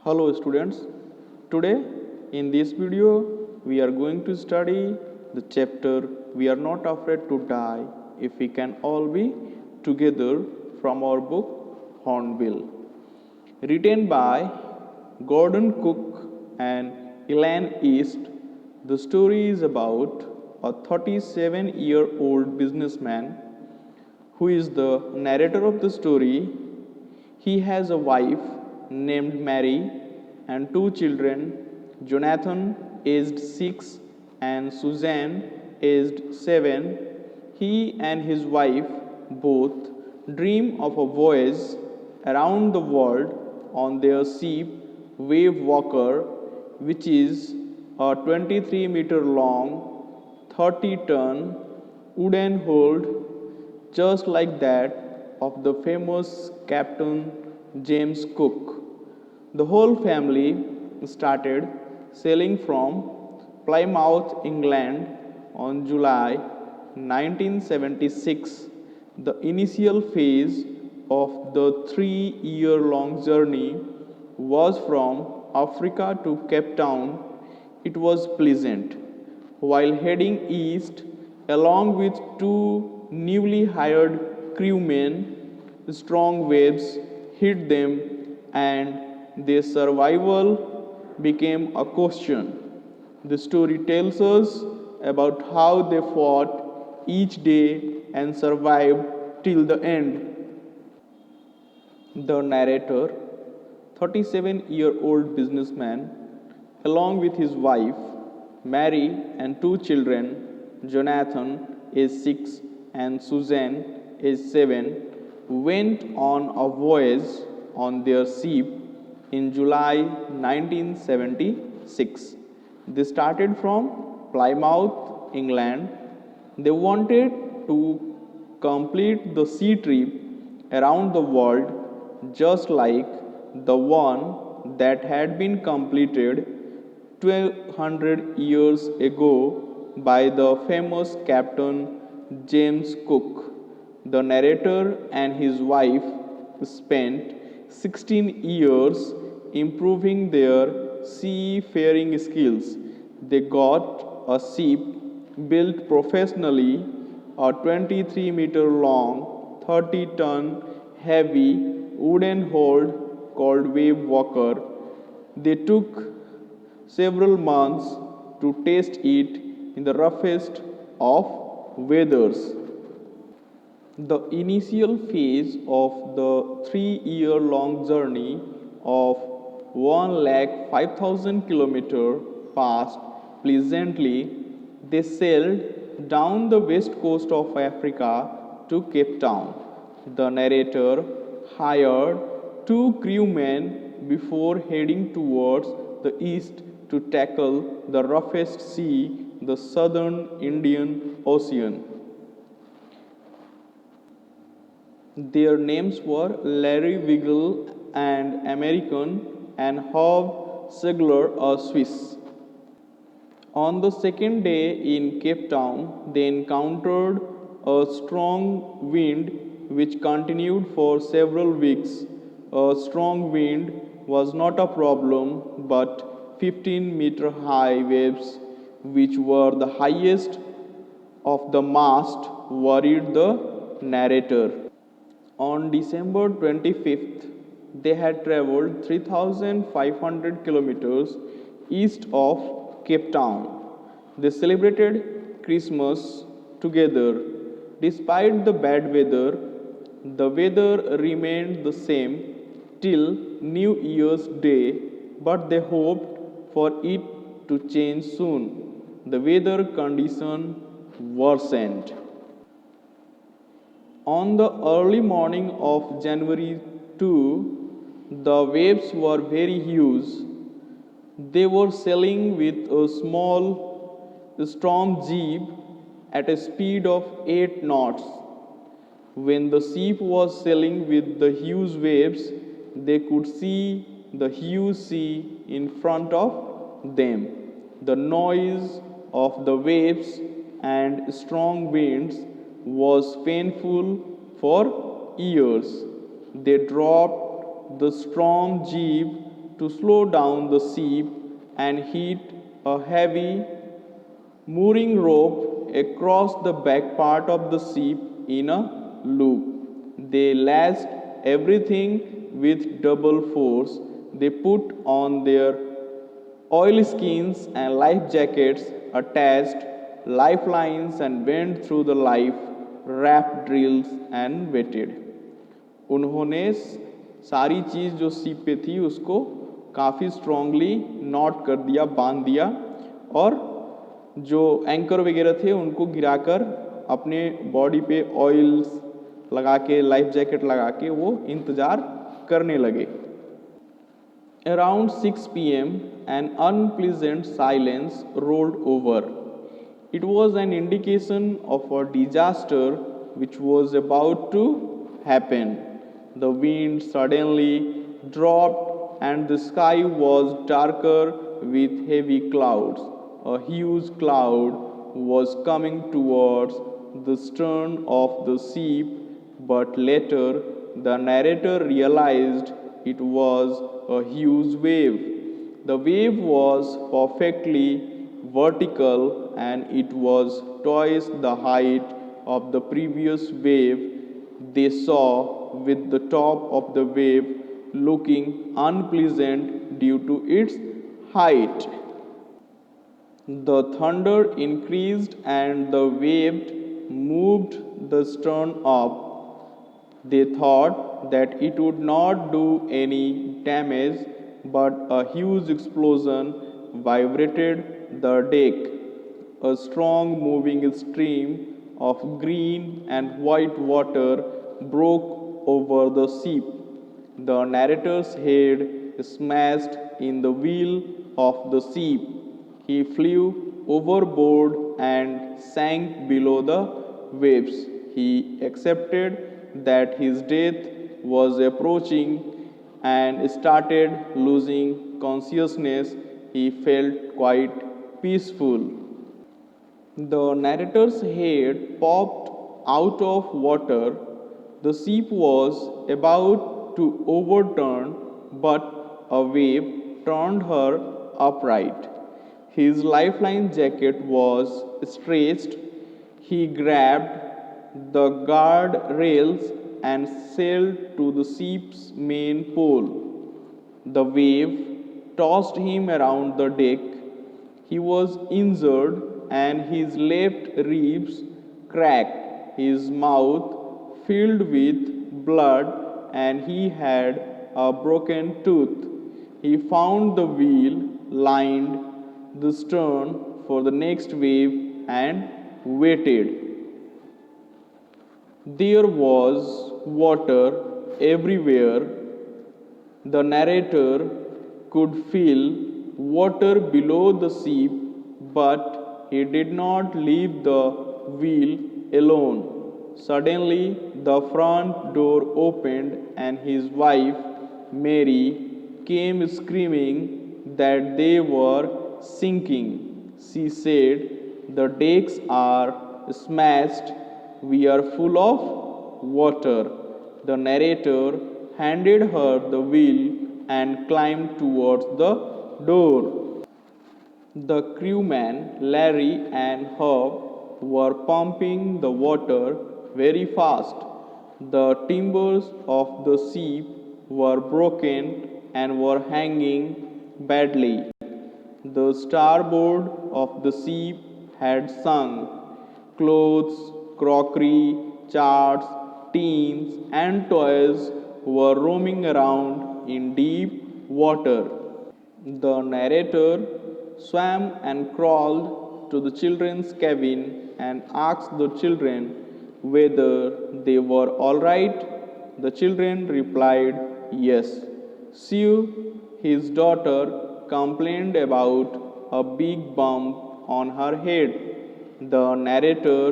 Hello students, today in this video we are going to study the chapter We Are Not Afraid to Die If We Can All Be Together from our book Hornbill. Written by Gordon Cook and Elaine East, the story is about a 37-year-old businessman who is the narrator of the story. He has a wife named Mary and two children, Jonathan, aged 6, and Suzanne, aged 7. He and his wife both dream of a voyage around the world on their ship Wave Walker, which is a 23-meter long, 30-ton wooden hull just like that of the famous Captain James Cook. The whole family started sailing from Plymouth, England on July 1976. The initial phase of the 3-year-long journey was from Africa to Cape Town. It was pleasant. While heading east, along with two newly hired crewmen, strong waves hit them and their survival became a question. The story tells us about how they fought each day and survived till the end. The narrator, 37-year-old businessman, along with his wife, Mary, and two children, Jonathan, aged 6, and Suzanne, aged 7, went on a voyage on their ship in July 1976. They started from Plymouth, England. They wanted to complete the sea trip around the world just like the one that had been completed 1200 years ago by the famous Captain James Cook. The narrator and his wife spent 16 years improving their seafaring skills. They got a ship built professionally, a 23-meter long, 30-ton heavy wooden hull called Wave Walker. They took several months to test it in the roughest of weathers. The initial phase of the 3-year-long journey of 1,05,000 kilometers passed pleasantly. They sailed down the west coast of Africa to Cape Town. The narrator hired two crewmen before heading towards the east to tackle the roughest sea, the southern Indian Ocean. Their names were Larry Wiggle, an American, and Hov Segler, a Swiss. On the second day in Cape Town, they encountered a strong wind which continued for several weeks. A strong wind was not a problem, but 15-meter high waves, which were the highest of the mast, worried the narrator. On December 25th, they had traveled 3,500 kilometers east of Cape Town. They celebrated Christmas together. Despite the bad weather, the weather remained the same till New Year's Day, but they hoped for it to change soon. The weather condition worsened. On the early morning of January 2, the waves were very huge. They were sailing with a small storm jib at a speed of 8 knots. When the ship was sailing with the huge waves, they could see the huge sea in front of them. The noise of the waves and strong winds was painful for ears. They dropped the storm jib to slow down the ship and hit a heavy mooring rope across the back part of the ship in a loop. They lashed everything with double force. They put on their oilskins and life jackets, attached lifelines and went through the life raft drills and waited. उन्होंने सारी चीज़ जो सीप पे थी उसको काफ़ी strongly not कर दिया, बांध दिया, और जो एंकर वगैरह थे उनको गिराकर अपने बॉडी पे ऑयल्स लगा के, लाइफ जैकेट लगा के वो इंतज़ार करने लगे. Around 6 p.m., an unpleasant silence rolled over. It was an indication of a disaster which was about to happen. The wind suddenly dropped and the sky was darker with heavy clouds. A huge cloud was coming towards the stern of the ship, but later the narrator realized it was a huge wave. The wave was perfectly vertical and it was twice the height of the previous wave they saw, with the top of the wave looking unpleasant due to its height. The thunder increased and the wave moved the stern up. They thought that it would not do any damage, but a huge explosion vibrated the deck. A strong moving stream of green and white water broke over the ship. The narrator's head smashed in the wheel of the ship. He flew overboard and sank below the waves. He accepted that his death was approaching and started losing consciousness. He felt quite peaceful. The narrator's head popped out of water. The ship was about to overturn, but a wave turned her upright. His lifeline jacket was stretched. He grabbed the guard rails and sailed to the ship's main pole. The wave tossed him around the deck. He was injured and his left ribs cracked. His mouth filled with blood and he had a broken tooth. He found the wheel, lined the stern for the next wave and waited. There was water everywhere. The narrator could feel water below the ship, but he did not leave the wheel alone. Suddenly, the front door opened and his wife, Mary, came screaming that they were sinking. She said, "The decks are smashed. We are full of water." The narrator handed her the wheel and climbed towards the door. The crewmen, Larry and Herb, were pumping the water very fast. The timbers of the ship were broken and were hanging badly. The starboard of the ship had sunk. Clothes, crockery, charts, tins, and toys were roaming around in deep water. The narrator swam and crawled to the children's cabin and asked the children whether they were all right. The children replied yes. Sue, his daughter, complained about a big bump on her head. The narrator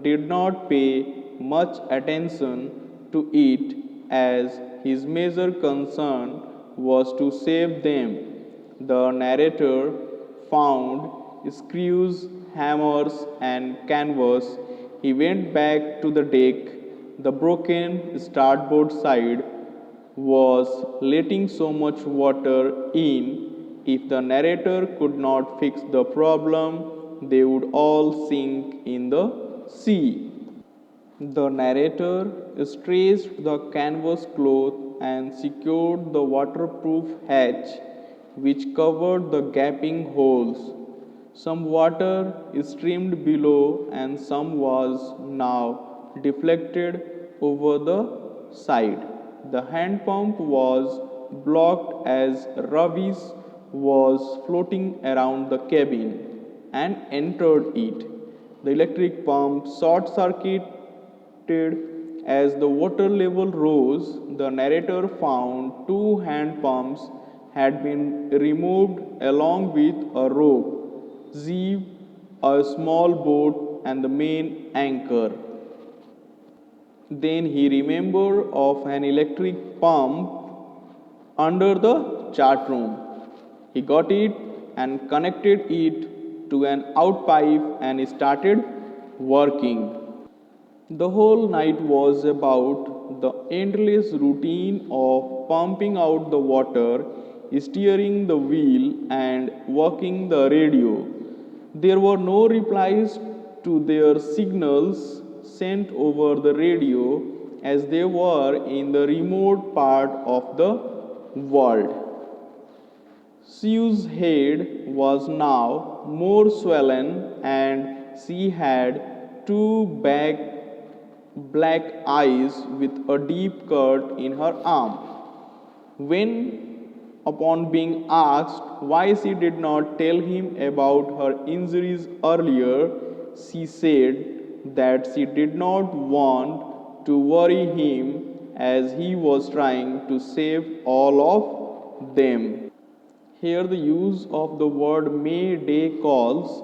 did not pay much attention to it, as his major concern was to save them. The narrator found screws, hammers, and canvas. He went back to the deck. The broken starboard side was letting so much water in. If the narrator could not fix the problem, they would all sink in the sea. The narrator stretched the canvas cloth and secured the waterproof hatch which covered the gaping holes. Some water streamed below and some was now deflected over the side. The hand pump was blocked as Ravis was floating around the cabin and entered it. The electric pump short circuited as the water level rose. The narrator found two hand pumps had been removed along with a rope, zeeb, a small boat, and the main anchor. Then he remembered of an electric pump under the chart room. He got it and connected it to an outpipe and started working. The whole night was about the endless routine of pumping out the water, steering the wheel, and working the radio. There were no replies to their signals sent over the radio as they were in the remote part of the world. Sue's head was now more swollen and she had two black eyes with a deep cut in her arm. When, upon being asked why she did not tell him about her injuries earlier, she said that she did not want to worry him as he was trying to save all of them. Here, the use of the word Mayday calls.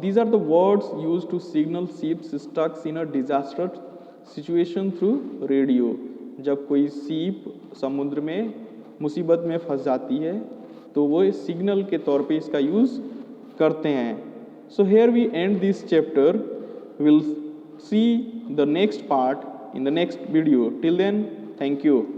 These are the words used to signal ships stuck in a disastrous situation through radio. जब कोई ship समुद्र में मुसीबत में फंस जाती है तो वो सिग्नल के तौर पे इसका यूज़ करते हैं. So here we end this chapter. We'll see the next part in the next video. Till then, thank you.